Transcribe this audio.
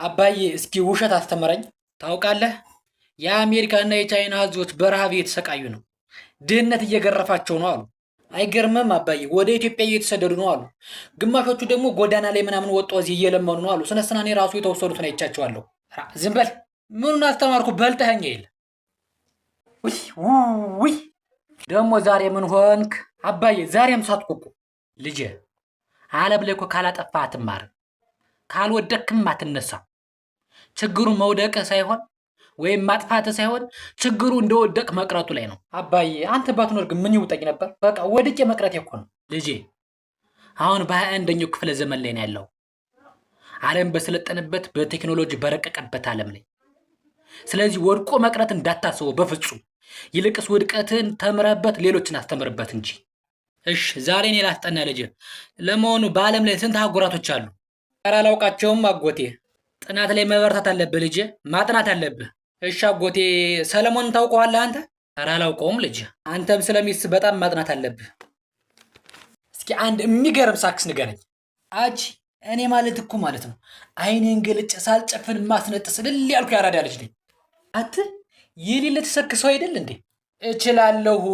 አባዬ እስኪ ውሸት አስተምረኝ። ታውቃለህ፣ የአሜሪካና የቻይና ህዝቦች በረሃብ እየተሰቃዩ ነው። ድህነት እየገረፋቸው ነው አሉ። አይገርምም አባዬ? ወደ ኢትዮጵያ እየተሰደዱ ነው አሉ። ግማሾቹ ደግሞ ጎዳና ላይ ምናምን ወጥቶ እዚህ እየለመኑ ነው አሉ። ስነስና እኔ ራሱ የተወሰዱትን አይቻቸዋለሁ። ዝም በል። ምኑን አስተማርኩ? በልተኸኝ የለ። ውይ ውይ! ደግሞ ዛሬ ምን ሆንክ አባዬ? ዛሬም ሳትኩ እኮ ልጄ። ዓለም ላይ እኮ ካላጠፋ አትማርም፣ ካልወደቅክም አትነሳም። ችግሩ መውደቅህ ሳይሆን ወይም ማጥፋትህ ሳይሆን ችግሩ እንደወደቅ መቅረቱ ላይ ነው። አባዬ አንተ ባትኖር ግን ምን ይውጠኝ ነበር? በቃ ወድቄ መቅረት እኮ ነው ልጄ። አሁን በ21ኛው ክፍለ ዘመን ላይ ነው ያለው። ዓለም በሰለጠነበት በቴክኖሎጂ በረቀቀበት ዓለም ላይ። ስለዚህ ወድቆ መቅረት እንዳታስበው በፍጹም። ይልቅስ ውድቀትን ተምረበት ሌሎችን አስተምርበት እንጂ። እሺ ዛሬ እኔ ላስጠና ልጄ። ለመሆኑ በዓለም ላይ ስንት አህጉራቶች አሉ? ኧረ አላውቃቸውም አጎቴ። ጥናት ላይ መበርታት አለብህ ልጄ፣ ማጥናት አለብህ። እሺ አጎቴ፣ ሰለሞንን ታውቀዋለህ አንተ? ኧረ አላውቀውም ልጄ። አንተም ስለሚስት በጣም ማጥናት አለብህ። እስኪ አንድ የሚገርም ሳክስ ንገረኝ። አቺ እኔ ማለት እኮ ማለት ነው አይኔን ገልጬ ሳልጨፍን ማስነጥስ ልል ያልኩ ያራዳ ልጅ ነኝ። አት የሌለ ተሰክሰው አይደል እንዴ? እችላለሁ